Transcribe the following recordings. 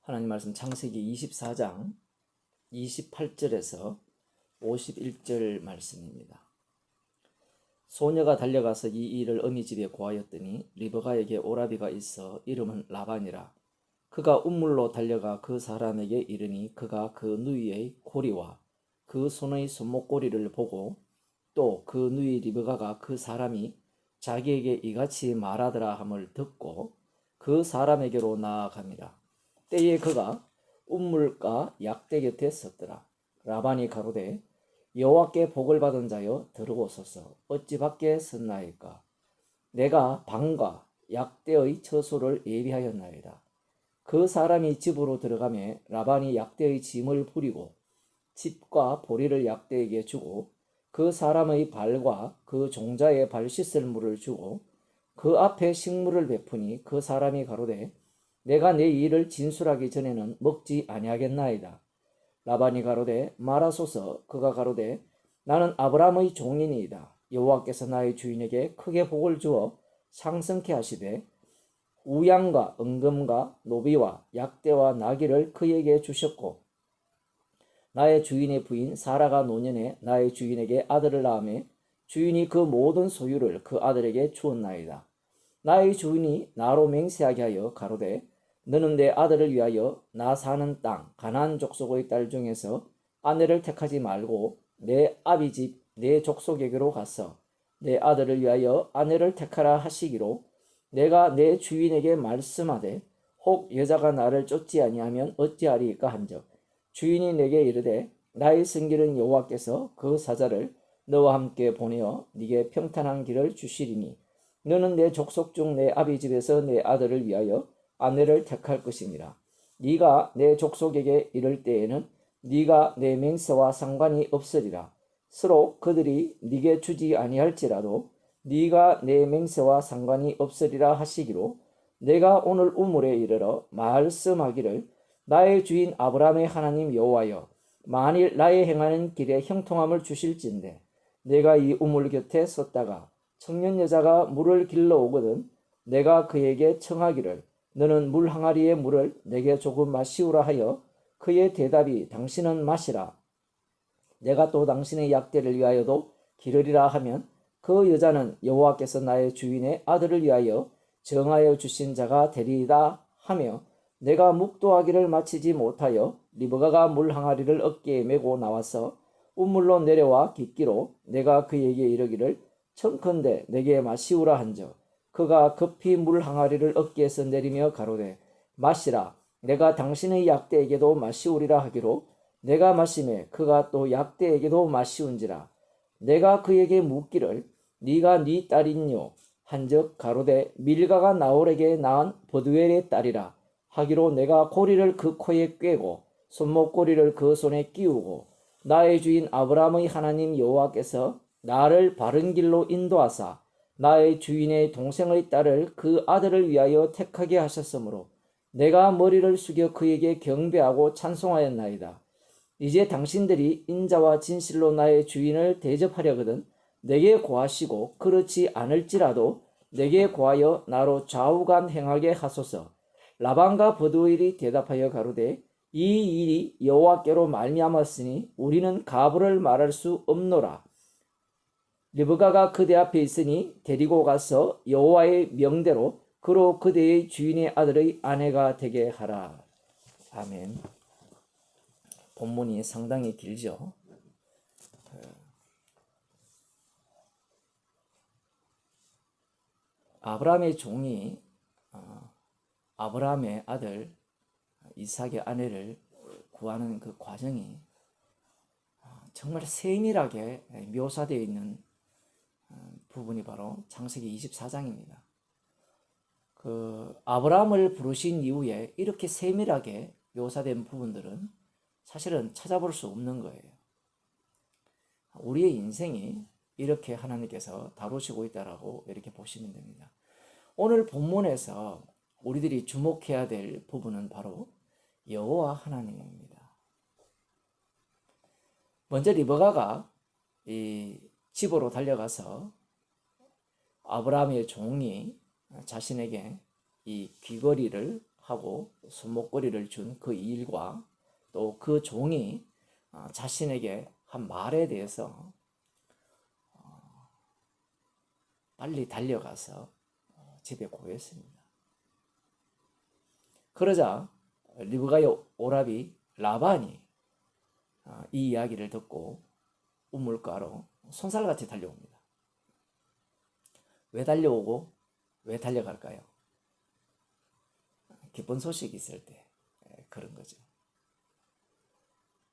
하나님 말씀 창세기 24장 28절에서 51절 말씀입니다. 소녀가 달려가서 이 일을 어미 집에 고하였더니 리브가에게 오라비가 있어 이름은 라반이라. 그가 운물로 달려가 그 사람에게 이르니 그가 그 누이의 고리와 그 손의 손목고리를 보고 또 그 누이 리브가가 그 사람이 자기에게 이같이 말하더라 함을 듣고 그 사람에게로 나아갑니다. 때에 그가 운물가 약대 곁에 섰더라. 라반이 가로되 여호와께 복을 받은 자여 들어오소서. 어찌 밖에 섰나이까? 내가 방과 약대의 처소를 예비하였나이다. 그 사람이 집으로 들어가매 라반이 약대의 짐을 부리고 집과 보리를 약대에게 주고 그 사람의 발과 그 종자의 발 씻을 물을 주고 그 앞에 식물을 베푸니 그 사람이 가로되 내가 내 일을 진술하기 전에는 먹지 아니하겠나이다. 라반이 가로되 말하소서. 그가 가로되 나는 아브라함의 종이니이다. 여호와께서 나의 주인에게 크게 복을 주어 상승케 하시되 우양과 은금과 노비와 약대와 나귀를 그에게 주셨고 나의 주인의 부인 사라가 노년에 나의 주인에게 아들을 낳으매 주인이 그 모든 소유를 그 아들에게 주었나이다. 나의 주인이 나로 맹세하게 하여 가로되 너는 내 아들을 위하여 나 사는 땅 가나안 족속의 딸 중에서 아내를 택하지 말고 내 아비 집 내 족속에게로 가서 내 아들을 위하여 아내를 택하라 하시기로 내가 내 주인에게 말씀하되 혹 여자가 나를 쫓지 아니하면 어찌하리까 한즉 주인이 내게 이르되 나의 승길은 여호와께서 그 사자를 너와 함께 보내어 네게 평탄한 길을 주시리니 너는 내 족속 중 내 아비 집에서 내 아들을 위하여 아내를 택할 것이니라. 네가 내 족속에게 이를 때에는 네가 내 맹세와 상관이 없으리라. 서로 그들이 네게 주지 아니할지라도 네가 내 맹세와 상관이 없으리라 하시기로 내가 오늘 우물에 이르러 말씀하기를 나의 주인 아브라함의 하나님 여호와여 만일 나의 행하는 길에 형통함을 주실진대 내가 이 우물 곁에 섰다가 청년 여자가 물을 길러 오거든 내가 그에게 청하기를 너는 물 항아리의 물을 내게 조금 마시우라 하여 그의 대답이 당신은 마시라. 내가 또 당신의 약대를 위하여도 기르리라 하면 그 여자는 여호와께서 나의 주인의 아들을 위하여 정하여 주신 자가 되리이다 하며 내가 묵도하기를 마치지 못하여 리브가가 물 항아리를 어깨에 메고 나와서 우물로 내려와 깃기로 내가 그에게 이르기를 청컨대 내게 마시우라 한즉 그가 급히 물 항아리를 어깨에서 내리며 가로되 마시라. 내가 당신의 약대에게도 마시우리라 하기로 내가 마시매 그가 또 약대에게도 마시운지라. 내가 그에게 묻기를 네가 네 딸이뇨 한즉 가로되 밀가가 나홀에게 낳은 버두엘의 딸이라 하기로 내가 고리를 그 코에 꿰고 손목고리를 그 손에 끼우고 나의 주인 아브라함의 하나님 여호와께서 나를 바른 길로 인도하사 나의 주인의 동생의 딸을 그 아들을 위하여 택하게 하셨으므로 내가 머리를 숙여 그에게 경배하고 찬송하였나이다. 이제 당신들이 인자와 진실로 나의 주인을 대접하려거든 내게 고하시고 그렇지 않을지라도 내게 고하여 나로 좌우간 행하게 하소서. 라반과 버두엘이 대답하여 가로되 이 일이 여호와께로 말미암았으니 우리는 가부를 말할 수 없노라. 리브가가 그대 앞에 있으니 데리고 가서 여호와의 명대로 그로 그대의 주인의 아들의 아내가 되게 하라. 아멘. 본문이 상당히 길죠. 아브라함의 종이 아브라함의 아들 이삭의 아내를 구하는 그 과정이 정말 세밀하게 묘사되어 있는 부분이 바로 창세기 24장입니다. 그 아브라함을 부르신 이후에 이렇게 세밀하게 묘사된 부분들은 사실은 찾아볼 수 없는 거예요. 우리의 인생이 이렇게 하나님께서 다루시고 있다라고 이렇게 보시면 됩니다. 오늘 본문에서 우리들이 주목해야 될 부분은 바로 여호와 하나님입니다. 먼저 리브가가 이 집으로 달려가서 아브라함의 종이 자신에게 이 귀걸이를 하고 손목걸이를 준 그 일과 또 그 종이 자신에게 한 말에 대해서 빨리 달려가서 집에 고였습니다. 그러자 리브가의 오라비 라반이 이 이야기를 듣고 우물가로 손살같이 달려옵니다. 왜 달려오고 왜 달려갈까요? 기쁜 소식이 있을 때 그런 거죠.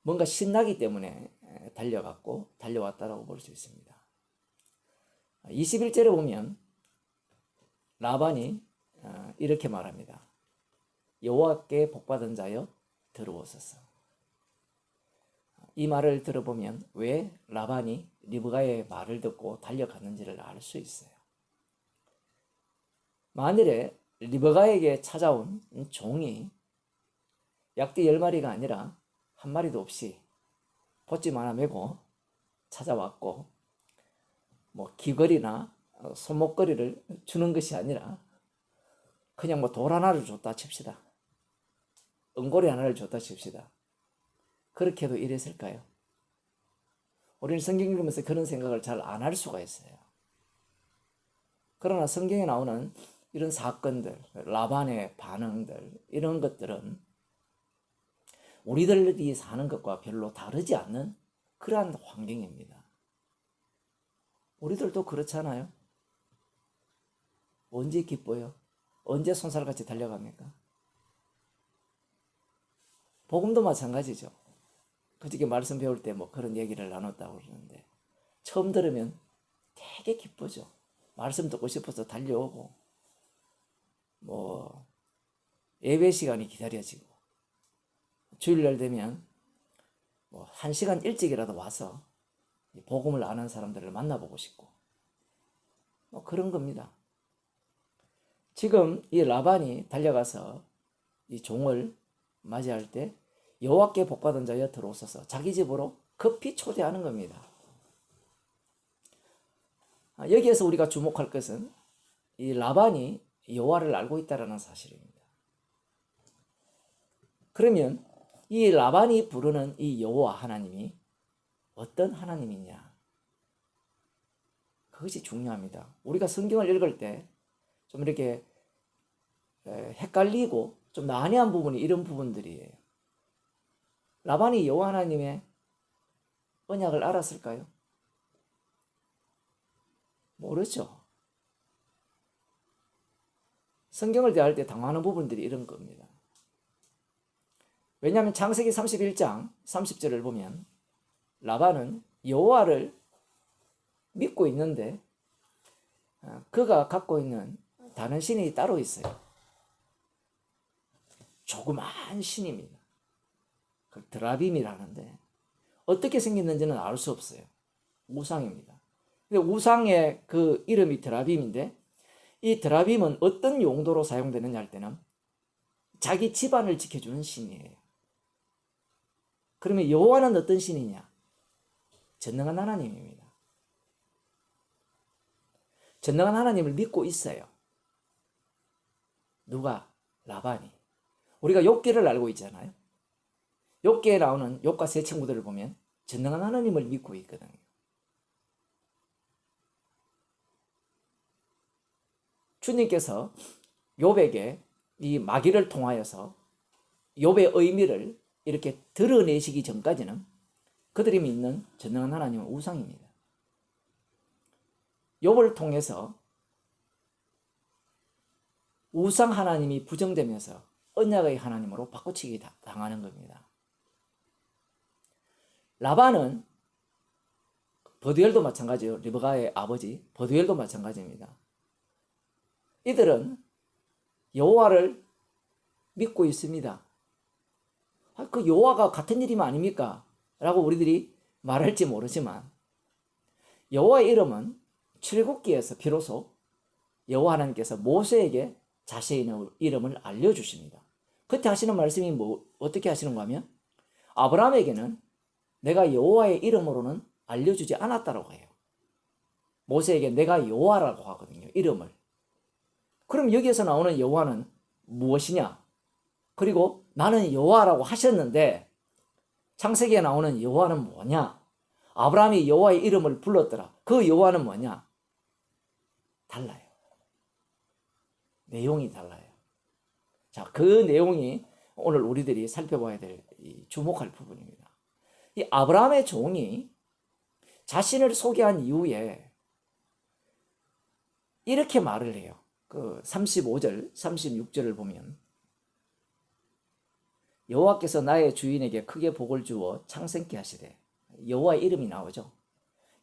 뭔가 신나기 때문에 달려갔고 달려왔다라고 볼 수 있습니다. 21절에 보면 라반이 이렇게 말합니다. 여호와께 복받은 자여 들어오소서. 이 말을 들어보면 왜 라반이 리브가의 말을 듣고 달려갔는지를 알 수 있어요. 만일에 리브가에게 찾아온 종이 약띠 10마리가 아니라 한 마리도 없이 보찜 하나 메고 찾아왔고 뭐 귀걸이나 손목걸이를 주는 것이 아니라 그냥 뭐 돌 하나를 줬다 칩시다. 은고리 하나를 줬다 칩시다. 그렇게 해도 이랬을까요? 우리는 성경 읽으면서 그런 생각을 잘 안 할 수가 있어요. 그러나 성경에 나오는 이런 사건들, 라반의 반응들, 이런 것들은 우리들이 사는 것과 별로 다르지 않는 그러한 환경입니다. 우리들도 그렇잖아요. 언제 기뻐요? 언제 손살같이 달려갑니까? 복음도 마찬가지죠. 그저께 말씀 배울 때 뭐 그런 얘기를 나눴다고 그러는데 처음 들으면 되게 기쁘죠. 말씀 듣고 싶어서 달려오고 뭐 예배 시간이 기다려지고 주일날 되면 뭐 1시간 일찍이라도 와서 복음을 아는 사람들을 만나보고 싶고 뭐 그런 겁니다. 지금 이 라반이 달려가서 이 종을 맞이할 때 여호와께 복받은 자여 들어오소서 자기 집으로 급히 초대하는 겁니다. 여기에서 우리가 주목할 것은 이 라반이 여호와를 알고 있다는 사실입니다. 그러면 이 라반이 부르는 이 여호와 하나님이 어떤 하나님이냐? 그것이 중요합니다. 우리가 성경을 읽을 때 좀 이렇게 헷갈리고 좀 난해한 부분이 이런 부분들이에요. 라반이 여호와 하나님의 언약을 알았을까요? 모르죠. 성경을 대할 때 당하는 부분들이 이런 겁니다. 왜냐하면 창세기 31장 30절을 보면 라반은 여호와를 믿고 있는데 그가 갖고 있는 다른 신이 따로 있어요. 조그마한 신입니다. 그 드라빔이라는데 어떻게 생겼는지는 알 수 없어요. 우상입니다. 근데 우상의 그 이름이 드라빔인데 이 드라빔은 어떤 용도로 사용되느냐 할 때는 자기 집안을 지켜주는 신이에요. 그러면 여호와는 어떤 신이냐? 전능한 하나님입니다. 전능한 하나님을 믿고 있어요. 누가? 라반이. 우리가 욥기를 알고 있잖아요. 욥기에 나오는 욥과 세 친구들을 보면 전능한 하나님을 믿고 있거든요. 주님께서 욥에게 이 마귀를 통하여서 욥의 의미를 이렇게 드러내시기 전까지는 그들이 믿는 전능한 하나님은 우상입니다. 욥을 통해서 우상 하나님이 부정되면서 언약의 하나님으로 바꾸치기 당하는 겁니다. 라반은 버두엘도 마찬가지예요. 리브가의 아버지 버두엘도 마찬가지입니다. 이들은 여호와를 믿고 있습니다. 그 여호와가 같은 이름 아닙니까? 라고 우리들이 말할지 모르지만 여호와의 이름은 출애굽기에서 비로소 여호와 하나님께서 모세에게 자신의 이름을 알려주십니다. 그때 하시는 말씀이 어떻게 하시는가 하면 아브라함에게는 내가 여호와의 이름으로는 알려주지 않았다고 해요. 모세에게 내가 여호와라고 하거든요. 이름을. 그럼 여기에서 나오는 여호와는 무엇이냐? 그리고 나는 여호와라고 하셨는데 창세기에 나오는 여호와는 뭐냐? 아브라함이 여호와의 이름을 불렀더라. 그 여호와는 뭐냐? 달라요. 내용이 달라요. 자, 그 내용이 오늘 우리들이 살펴봐야 될 주목할 부분입니다. 이 아브라함의 종이 자신을 소개한 이후에 이렇게 말을 해요. 그 35절, 36절을 보면 여호와께서 나의 주인에게 크게 복을 주어 창생케 하시되, 여호와의 이름이 나오죠.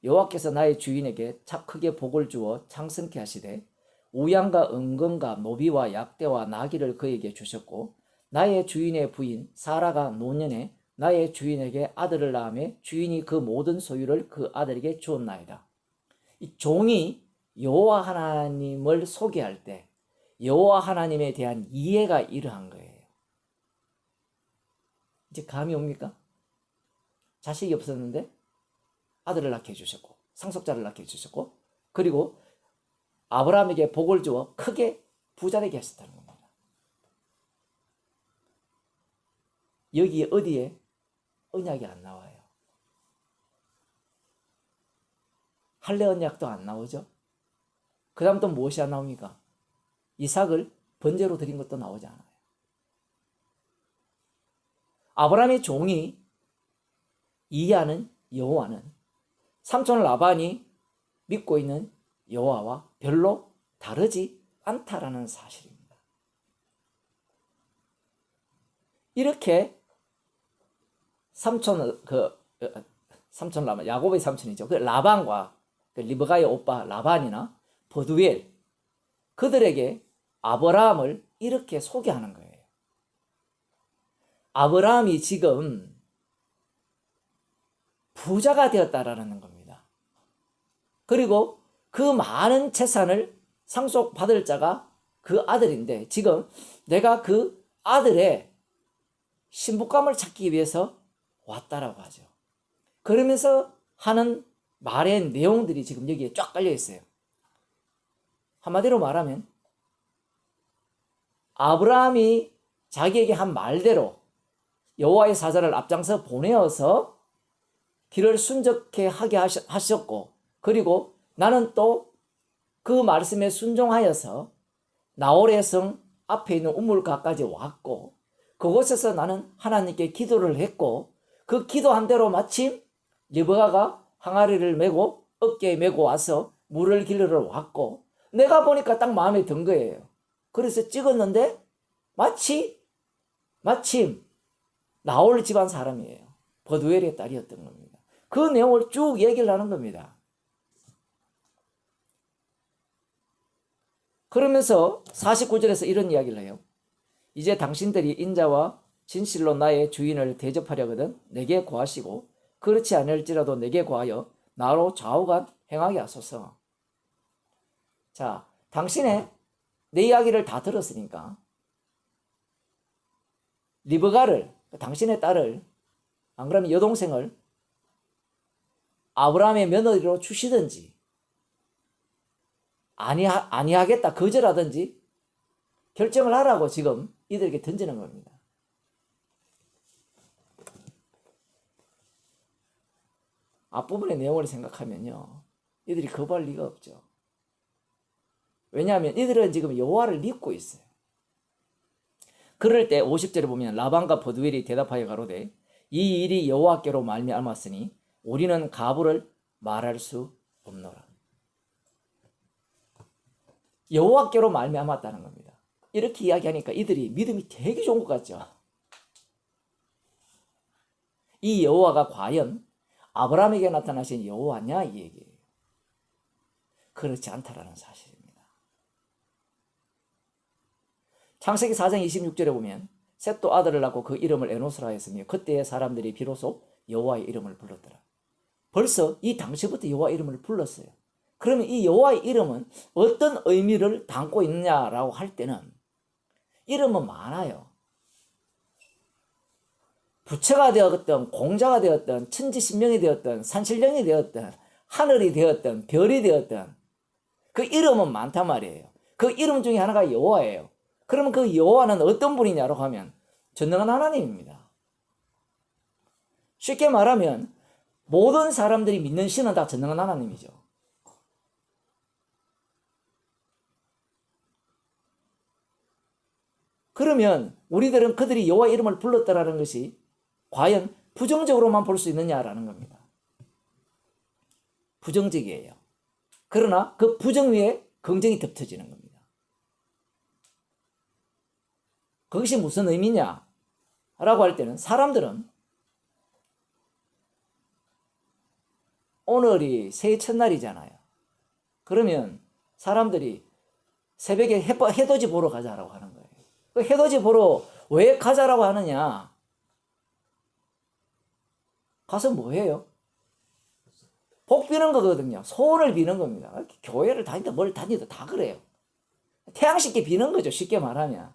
여호와께서 나의 주인에게 크게 복을 주어 창생케 하시되 우양과 은금과 노비와 약대와 나귀를 그에게 주셨고 나의 주인의 부인 사라가 노년에 나의 주인에게 아들을 낳으며 주인이 그 모든 소유를 그 아들에게 주었나이다. 이 종이 여호와 하나님을 소개할 때 여호와 하나님에 대한 이해가 이러한 거예요. 이제 감이 옵니까? 자식이 없었는데 아들을 낳게 해주셨고 상속자를 낳게 해주셨고 그리고 아브라함에게 복을 주어 크게 부자되게 하셨다는 겁니다. 여기 어디에 언약이 안 나와요. 할례 언약도 안 나오죠. 그 다음 또 무엇이 안 나옵니까? 이삭을 번제로 드린 것도 나오지 않아요. 아브라함의 종이 이해하는 여호와는 삼촌 라반이 믿고 있는 여호와와 별로 다르지 않다라는 사실입니다. 이렇게 삼촌 라반, 야곱의 삼촌이죠. 그 라반과 그 리브가의 오빠 라반이나 버두엘 그들에게 아브라함을 이렇게 소개하는 거예요. 아브라함이 지금 부자가 되었다라는 겁니다. 그리고 그 많은 재산을 상속받을 자가 그 아들인데 지금 내가 그 아들의 신부감을 찾기 위해서 왔다라고 하죠. 그러면서 하는 말의 내용들이 지금 여기에 쫙 깔려 있어요. 한마디로 말하면 아브라함이 자기에게 한 말대로 여호와의 사자를 앞장서 보내어서 길을 순적해 하게 하셨고 그리고 나는 또 그 말씀에 순종하여서 나홀의 성 앞에 있는 우물가까지 왔고 그곳에서 나는 하나님께 기도를 했고 그 기도한 대로 마침 리브가가 항아리를 메고 어깨에 메고 와서 물을 길르러 왔고 내가 보니까 딱 마음에 든 거예요. 그래서 찍었는데 마침 나홀 집안 사람이에요. 버두엘의 딸이었던 겁니다. 그 내용을 쭉 얘기를 하는 겁니다. 그러면서 49절에서 이런 이야기를 해요. 이제 당신들이 인자와 진실로 나의 주인을 대접하려거든 내게 구하시고 그렇지 않을지라도 내게 구하여 나로 좌우간 행하게 하소서. 자, 당신의 내 이야기를 다 들었으니까 리브가를 당신의 딸을 안 그러면 여동생을 아브라함의 며느리로 주시든지 아니하겠다 거절하든지 결정을 하라고 지금 이들에게 던지는 겁니다. 앞부분의 내용을 생각하면요 이들이 거부할 리가 없죠. 왜냐하면 이들은 지금 여호와를 믿고 있어요. 그럴 때 50절에 보면 라반과 버두엘이 대답하여 가로되 이 일이 여호와께로 말미암았으니 우리는 가부를 말할 수 없노라. 여호와께로 말미암았다는 겁니다. 이렇게 이야기하니까 이들이 믿음이 되게 좋은 것 같죠. 이 여호와가 과연 아브라함에게 나타나신 여호와냐 이 얘기예요. 그렇지 않다라는 사실입니다. 창세기 4장 26절에 보면 셋도 아들을 낳고 그 이름을 에노스라 했으며 그때의 사람들이 비로소 여호와의 이름을 불렀더라. 벌써 이 당시부터 여호와 이름을 불렀어요. 그러면 이 여호와의 이름은 어떤 의미를 담고 있느냐라고 할 때는 이름은 많아요. 부처가 되었든 공자가 되었든 천지신명이 되었든 산신령이 되었든 하늘이 되었든 별이 되었든 그 이름은 많단 말이에요. 그 이름 중에 하나가 여호와예요. 그러면 그 여호와는 어떤 분이냐고 하면 전능한 하나님입니다. 쉽게 말하면 모든 사람들이 믿는 신은 다 전능한 하나님이죠. 그러면 우리들은 그들이 여호와 이름을 불렀다라는 것이 과연 부정적으로만 볼 수 있느냐라는 겁니다. 부정적이에요. 그러나 그 부정 위에 긍정이 덮쳐지는 겁니다. 그것이 무슨 의미냐? 라고 할 때는 사람들은 오늘이 새해 첫날이잖아요. 그러면 사람들이 새벽에 해돋이 보러 가자라고 하는 거예요. 그 해돋이 보러 왜 가자라고 하느냐? 가서 뭐 해요? 복 비는 거거든요. 소원을 비는 겁니다. 교회를 다니다 뭘 다니다 다 그래요. 태양식게 비는 거죠. 쉽게 말하면.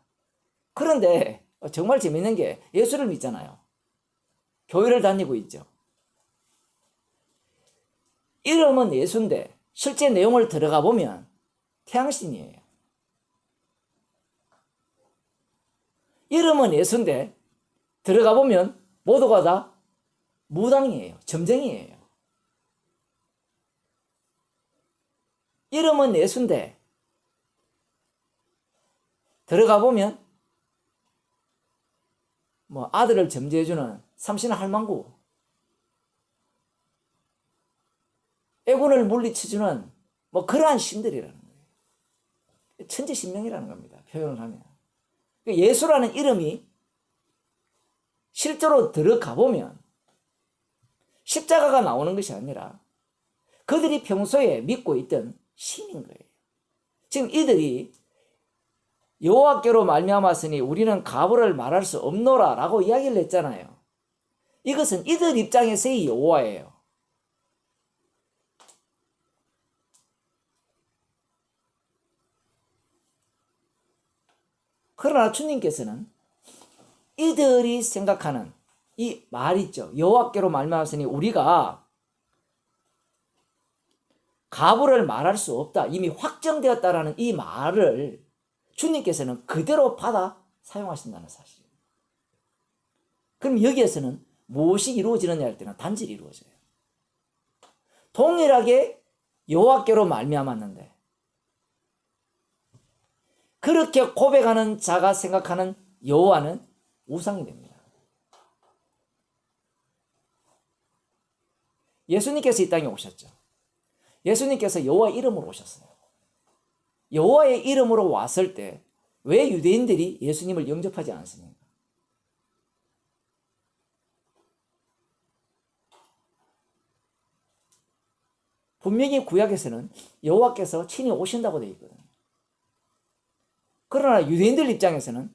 그런데 정말 재밌는 게 예수를 믿잖아요. 교회를 다니고 있죠. 이름은 예수인데 실제 내용을 들어가 보면 태양신이에요. 이름은 예수인데 들어가 보면 모두가 다 무당이에요. 점쟁이에요. 이름은 예수인데 들어가 보면 뭐 아들을 점지해주는 삼신 할망구, 애군을 물리쳐주는 뭐 그러한 신들이라는 거예요. 천지신명이라는 겁니다. 표현을 하면. 예수라는 이름이 실제로 들어가 보면 십자가가 나오는 것이 아니라 그들이 평소에 믿고 있던 신인 거예요. 지금 이들이 여호와께로 말미암았으니 우리는 가부를 말할 수 없노라 라고 이야기를 했잖아요. 이것은 이들 입장에서의 여호와예요. 그러나 주님께서는 이들이 생각하는 이 말 있죠. 여호와께로 말미암았으니 우리가 가부를 말할 수 없다. 이미 확정되었다라는 이 말을 주님께서는 그대로 받아 사용하신다는 사실입니다. 그럼 여기에서는 무엇이 이루어지느냐 할 때는 단절이 이루어져요. 동일하게 여호와께로 말미암았는데 그렇게 고백하는 자가 생각하는 여호와는 우상이 됩니다. 예수님께서 이 땅에 오셨죠. 예수님께서 여호와 이름으로 오셨어요. 여호와의 이름으로 왔을 때 왜 유대인들이 예수님을 영접하지 않습니까? 분명히 구약에서는 여호와께서 친히 오신다고 되어 있거든요. 그러나 유대인들 입장에서는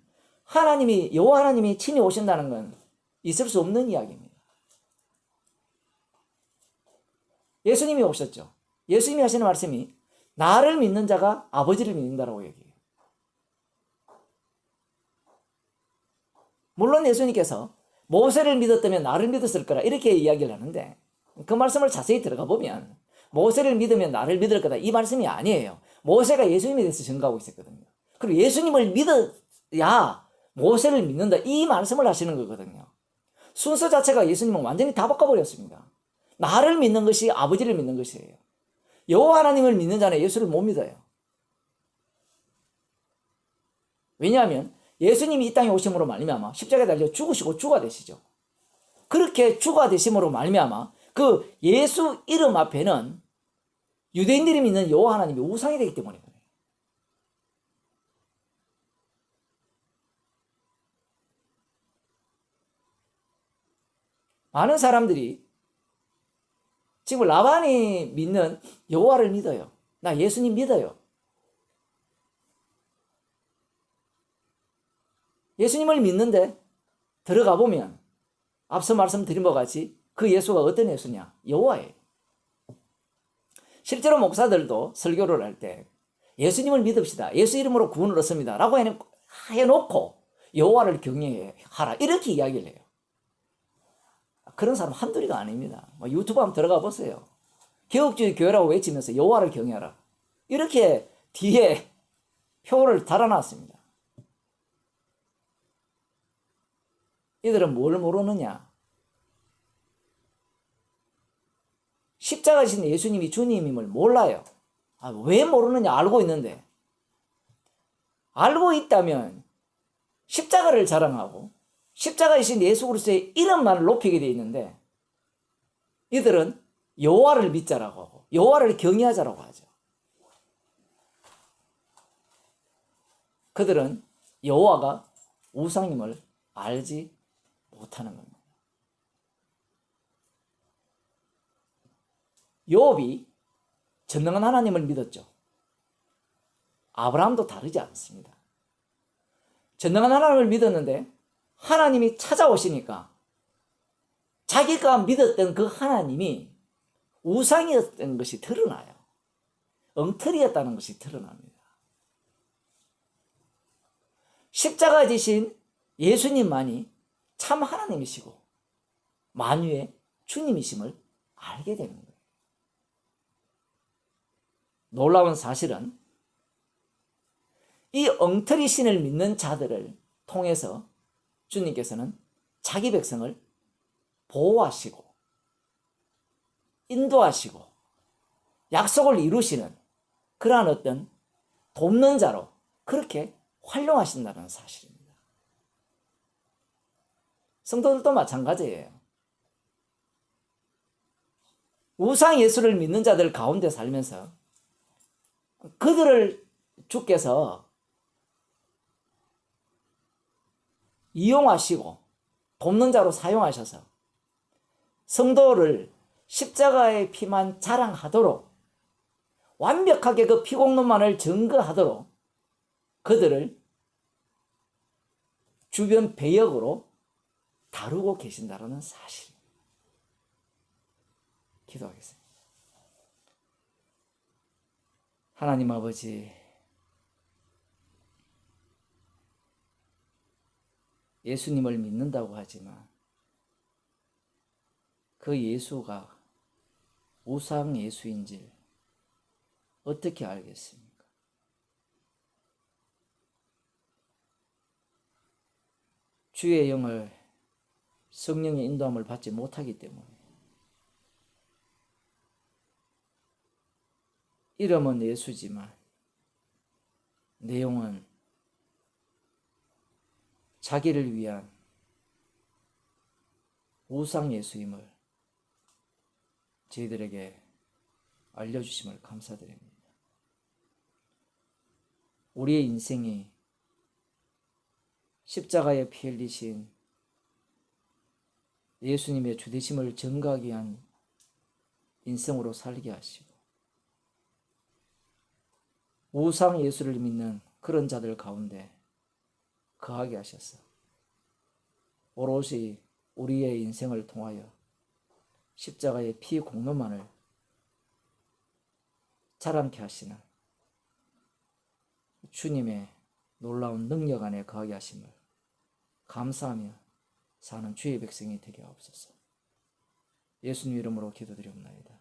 여호와 하나님이 친히 오신다는 건 있을 수 없는 이야기입니다. 예수님이 오셨죠. 예수님이 하시는 말씀이 나를 믿는 자가 아버지를 믿는다라고 얘기해요. 물론 예수님께서 모세를 믿었다면 나를 믿었을 거라 이렇게 이야기를 하는데 그 말씀을 자세히 들어가 보면 모세를 믿으면 나를 믿을 거다 이 말씀이 아니에요. 모세가 예수님에 대해서 증거하고 있었거든요. 그리고 예수님을 믿어야 모세를 믿는다 이 말씀을 하시는 거거든요. 순서 자체가 예수님은 완전히 다 바꿔버렸습니다. 나를 믿는 것이 아버지를 믿는 것이에요. 여호와 하나님을 믿는 자는 예수를 못 믿어요. 왜냐하면 예수님이 이 땅에 오심으로 말미암아 십자가에 달려 죽으시고 주가 되시죠. 그렇게 주가 되심으로 말미암아 그 예수 이름 앞에는 유대인들이 믿는 여호와 하나님이 우상이 되기 때문에 그래요. 많은 사람들이 지금 라반이 믿는 여호와를 믿어요. 나 예수님 믿어요. 예수님을 믿는데 들어가 보면 앞서 말씀드린 것 같이 그 예수가 어떤 예수냐? 여호와예요. 실제로 목사들도 설교를 할 때 예수님을 믿읍시다. 예수 이름으로 구원을 얻습니다. 라고 해놓고 여호와를 경외하라. 이렇게 이야기를 해요. 그런 사람 한둘이가 아닙니다. 유튜브 한번 들어가 보세요. 개혁주의 교회라고 외치면서 여호와를 경외하라. 이렇게 뒤에 표를 달아놨습니다. 이들은 뭘 모르느냐? 십자가신 예수님이 주님임을 몰라요. 왜 모르느냐? 알고 있는데. 알고 있다면 십자가를 자랑하고 십자가이신 예수 그리스도의 이름만을 높이게 되어 있는데, 이들은 여호와를 믿자라고 하고 여호와를 경외하자라고 하죠. 그들은 여호와가 우상임을 알지 못하는 겁니다. 욥이 전능한 하나님을 믿었죠. 아브라함도 다르지 않습니다. 전능한 하나님을 믿었는데 하나님이 찾아오시니까 자기가 믿었던 그 하나님이 우상이었던 것이 드러나요. 엉터리였다는 것이 드러납니다. 십자가 지신 예수님만이 참 하나님이시고 만유의 주님이심을 알게 되는 거예요. 놀라운 사실은 이 엉터리 신을 믿는 자들을 통해서 주님께서는 자기 백성을 보호하시고 인도하시고 약속을 이루시는 그러한 어떤 돕는 자로 그렇게 활용하신다는 사실입니다. 성도들도 마찬가지예요. 우상 예수를 믿는 자들 가운데 살면서 그들을 주께서 이용하시고 돕는 자로 사용하셔서 성도를 십자가의 피만 자랑하도록 완벽하게 그 피공로만을 증거하도록 그들을 주변 배역으로 다루고 계신다는 사실. 기도하겠습니다. 하나님 아버지, 예수님을 믿는다고 하지만 그 예수가 우상 예수인지 어떻게 알겠습니까? 주의 영을 성령의 인도함을 받지 못하기 때문에 이름은 예수지만 내용은 자기를 위한 우상 예수임을 저희들에게 알려주심을 감사드립니다. 우리의 인생이 십자가에 피 흘리신 예수님의 주되심을 증거하기 위한 인생으로 살게 하시고 우상 예수를 믿는 그런 자들 가운데 거하게 하셔서 오롯이 우리의 인생을 통하여 십자가의 피 공로만을 자랑케 하시는 주님의 놀라운 능력 안에 거하게 하심을 감사하며 사는 주의 백성이 되게 하옵소서. 예수님 이름으로 기도드리옵나이다.